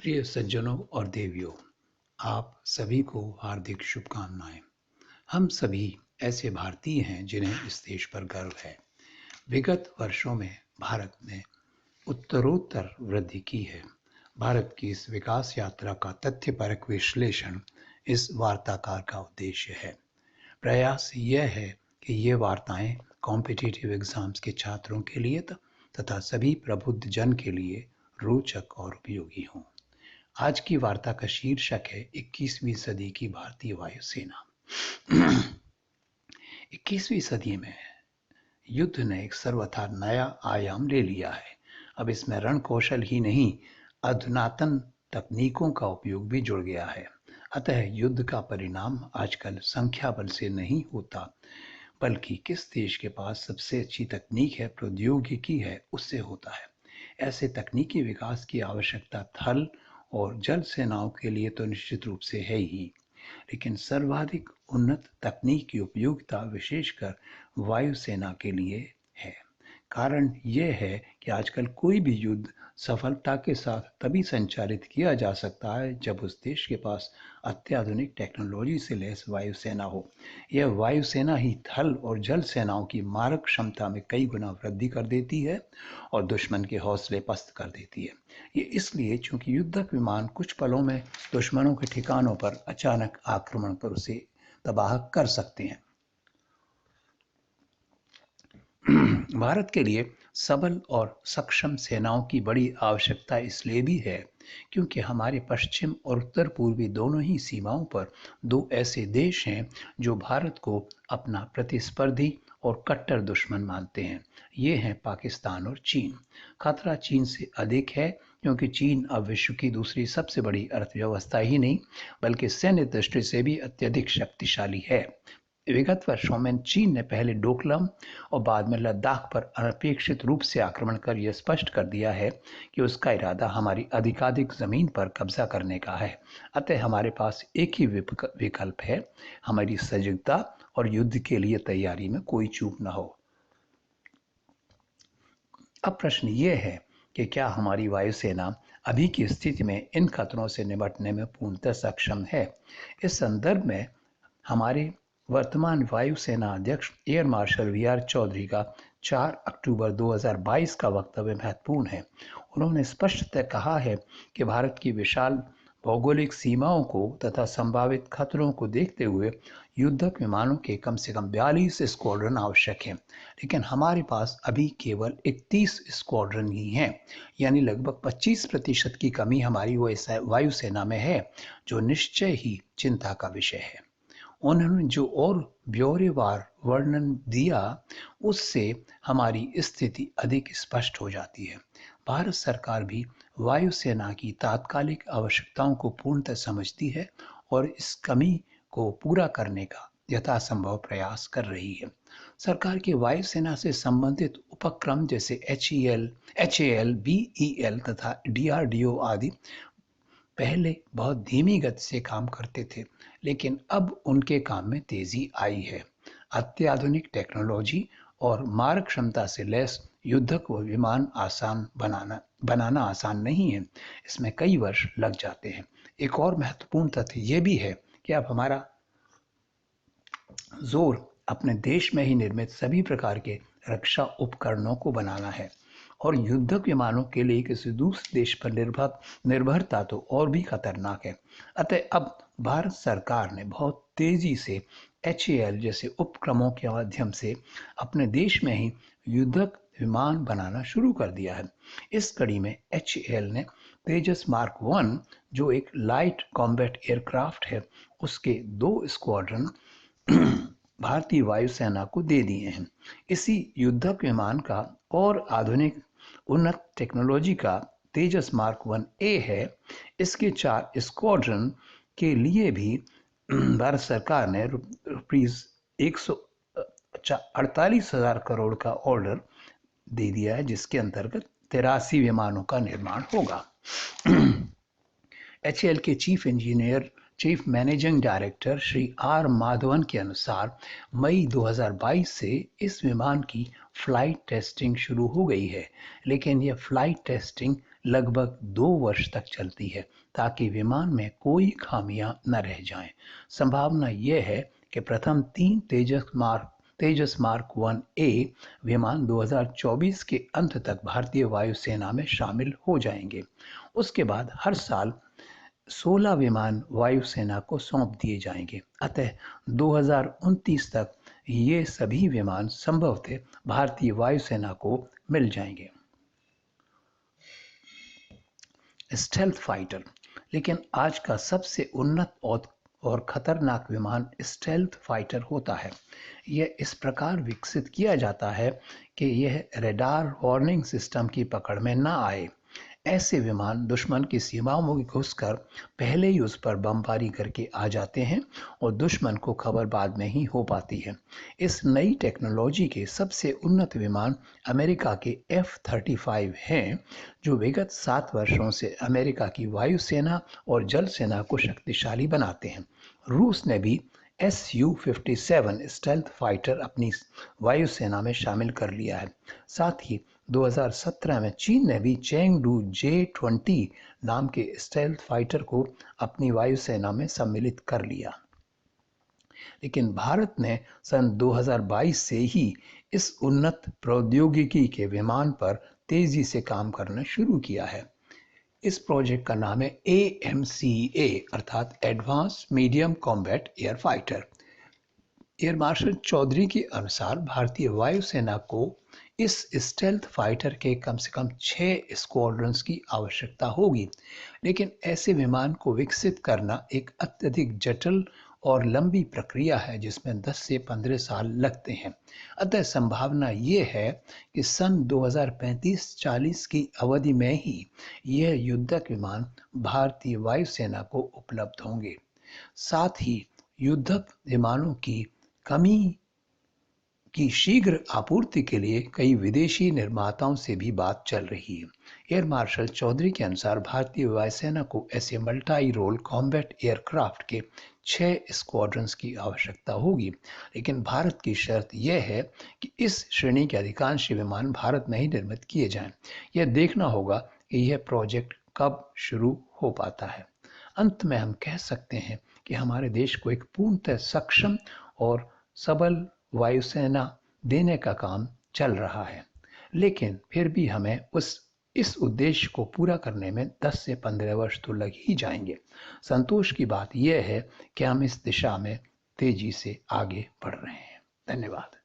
प्रिय सज्जनों और देवियों, आप सभी को हार्दिक शुभकामनाएं। हम सभी ऐसे भारतीय हैं जिन्हें इस देश पर गर्व है। विगत वर्षों में भारत ने उत्तरोत्तर वृद्धि की है। भारत की इस विकास यात्रा का तथ्यपरक विश्लेषण इस वार्ताकार का उद्देश्य है। प्रयास यह है कि ये वार्ताएं कॉम्पिटिटिव एग्जाम्स के छात्रों के लिए तथा सभी प्रबुद्ध जन के लिए रोचक और उपयोगी हों। आज की वार्ता का शीर्षक है 21वीं सदी की भारतीय वायुसेना। 21वीं सदी में युद्ध ने एक सर्वथा नया आयाम ले लिया है। अब इसमें रण कौशल ही नहीं, अधुनातन तकनीकों का उपयोग भी जुड़ गया है। अतः युद्ध का परिणाम आजकल संख्या बल से नहीं होता, बल्कि किस देश के पास सबसे अच्छी तकनीक है, प्रौद्योगिकी है, उससे होता है। ऐसे तकनीकी विकास की आवश्यकता थल और जल सेनाओं के लिए तो निश्चित रूप से है ही, लेकिन सर्वाधिक उन्नत तकनीक की उपयोगिता विशेषकर वायुसेना के लिए है। कारण यह है कि आजकल कोई भी युद्ध सफलता के साथ तभी संचालित किया जा सकता है जब उस देश के पास अत्याधुनिक टेक्नोलॉजी से लैस वायुसेना हो। यह वायुसेना ही थल और जल सेनाओं की मारक क्षमता में कई गुना वृद्धि कर देती है और दुश्मन के हौसले पस्त कर देती है। ये इसलिए चूंकि युद्धक विमान कुछ पलों में दुश्मनों के ठिकानों पर अचानक आक्रमण कर उसे तबाह कर सकते हैं। भारत के लिए सबल और सक्षम सेनाओं की बड़ी आवश्यकता इसलिए भी है क्योंकि हमारे पश्चिम और उत्तर पूर्वी दोनों ही सीमाओं पर दो ऐसे देश हैं जो भारत को अपना प्रतिस्पर्धी और कट्टर दुश्मन मानते हैं। ये हैं पाकिस्तान और चीन। खतरा चीन से अधिक है क्योंकि चीन अब विश्व की दूसरी सबसे बड़ी अर्थव्यवस्था ही नहीं बल्कि सैन्य दृष्टि से भी अत्यधिक शक्तिशाली है। विगत वर्षों में चीन ने पहले डोकलाम और बाद में लद्दाख पर अनपेक्षित रूप से आक्रमण कर यह स्पष्ट कर दिया है कि उसका इरादा हमारी अधिकाधिक जमीन पर कब्जा करने का है। अतः हमारे पास एक ही विकल्प है, हमारी सजगता और युद्ध के लिए तैयारी में कोई चूक न हो। अब प्रश्न ये है कि क्या हमारी वायुसेना अभी की स्थिति में इन खतरों से निपटने में पूर्णतः सक्षम है। इस संदर्भ में हमारे वर्तमान वायुसेना अध्यक्ष एयर मार्शल वी.आर. चौधरी का 4 अक्टूबर 2022 का वक्तव्य महत्वपूर्ण है। उन्होंने स्पष्टतः कहा है कि भारत की विशाल भौगोलिक सीमाओं को तथा संभावित खतरों को देखते हुए युद्धक विमानों के कम से कम 42 स्क्वाड्रन आवश्यक हैं, लेकिन हमारे पास अभी केवल 31 स्क्वाड्रन ही हैं, यानी लगभग 25% की कमी हमारी वायुसेना में है, जो निश्चय ही चिंता का विषय है। उन्होंने जो और ब्यौरेवार वर्णन दिया उससे हमारी स्थिति अधिक स्पष्ट हो जाती है। भारत सरकार भी वायुसेना की तात्कालिक आवश्यकताओं को पूर्णतः समझती है और इस कमी को पूरा करने का यथासंभव प्रयास कर रही है। सरकार के वायुसेना से संबंधित उपक्रम जैसे HAL, BEL तथा DRDO आदि पहले बहुत धीमी गति से काम करते थे, लेकिन अब उनके काम में तेजी आई है। अत्याधुनिक टेक्नोलॉजी और मारक क्षमता से लैस युद्धक विमान बनाना आसान नहीं है। इसमें कई वर्ष लग जाते हैं। एक और महत्वपूर्ण तथ्य यह भी है कि अब हमारा जोर अपने देश में ही निर्मित सभी प्रकार के रक्षा उपकरणों को बनाना है और युद्धक विमानों के लिए किसी दूसरे देश पर निर्भरता तो और भी खतरनाक है। अतः अब भारत सरकार ने बहुत तेजी से HAL जैसे उपक्रमों के माध्यम से अपने देश में ही युद्धक विमान बनाना शुरू कर दिया है। इस कड़ी में HAL ने तेजस मार्क 1 जो एक लाइट कॉम्बैट एयरक्राफ्ट है, उसके 2 स्क्वाड्रन भारतीय वायुसेना को दे दिए हैं। इसी युद्धक विमान का और आधुनिक उन्नत टेक्नोलॉजी का तेजस मार्क 1A है। इसके 4 स्क्वाड्रन के लिए भी भारत सरकार ने रुपीज 148,000 करोड़ का ऑर्डर दे दिया है, जिसके अंतर्गत 83 विमानों का निर्माण होगा। HAL के chief managing director Shri R. Madhavan के अनुसार मई 2022 से इस विमान की फ्लाइट टेस्टिंग शुरू हो गई है, लेकिन यह फ्लाइट टेस्टिंग लगभग 2 वर्ष तक चलती है ताकि विमान में कोई खामियां न रह जाएं। संभावना यह है कि प्रथम 3 तेजस मार्क 1A विमान 2024 के अंत तक भारतीय वायुसेना में शामिल हो जाएंगे। उसके बाद हर साल 16 विमान वायुसेना को सौंप दिए जाएंगे। अतः 2029 तक ये सभी विमान संभवतः भारतीय वायुसेना को मिल जाएंगे। Stealth fighter. लेकिन आज का सबसे उन्नत और खतरनाक विमान स्टेल्थ फाइटर होता है। यह इस प्रकार विकसित किया जाता है कि यह रडार वार्निंग सिस्टम की पकड़ में न आए। ऐसे विमान दुश्मन की सीमाओं में घुसकर पहले ही उस पर बमबारी करके आ जाते हैं और दुश्मन को खबर बाद में ही हो पाती है। इस नई टेक्नोलॉजी के सबसे उन्नत विमान अमेरिका के F-35 हैं, जो विगत 7 वर्षों से अमेरिका की वायुसेना और जल सेना को शक्तिशाली बनाते हैं। रूस ने भी Su-57 स्टेल्थ फाइटर अपनी वायुसेना में शामिल कर लिया है। साथ ही 2017 में चीन ने भी चेंगडू J-20 नाम के स्टेल्थ फाइटर को अपनी वायुसेना में सम्मिलित कर लिया। लेकिन भारत ने सन 2022 से ही इस उन्नत प्रौद्योगिकी के विमान पर तेजी से काम करना शुरू किया है। इस प्रोजेक्ट का नाम है AMCA अर्थात advance medium combat air fighter. Air marshal Chaudhari के अनुसार भारतीय वायुसेना को इस स्टेल्थ फाइटर के कम से कम 6 स्क्वाड्रंस की आवश्यकता होगी, लेकिन ऐसे विमान को विकसित करना एक अत्यधिक जटिल और लंबी प्रक्रिया है जिसमें 10 से 15 साल लगते हैं। अतः संभावना ये है कि सन 2035-40 की अवधि में ही यह युद्धक विमान भारतीय वायुसेना को उपलब्ध होंगे। साथ ही युद्धक विमानों की कमी की शीघ्र आपूर्ति के लिए कई विदेशी निर्माताओं से भी बात चल रही है। एयर मार्शल चौधरी के अनुसार भारतीय वायुसेना को ऐसे मल्टी रोल कॉम्बैट एयरक्राफ्ट के 6 स्क्वाड्रंस की आवश्यकता होगी, लेकिन भारत की शर्त यह है कि इस श्रेणी के अधिकांश विमान भारत में ही निर्मित किए जाएं। यह देखना होगा कि यह प्रोजेक्ट कब शुरू हो पाता है। अंत में हम कह सकते हैं कि हमारे देश को एक पूर्णतः सक्षम और सबल वायुसेना देने का काम चल रहा है, लेकिन फिर भी हमें इस उद्देश्य को पूरा करने में 10 से 15 वर्ष तो लग ही जाएंगे। संतोष की बात यह है कि हम इस दिशा में तेजी से आगे बढ़ रहे हैं। धन्यवाद।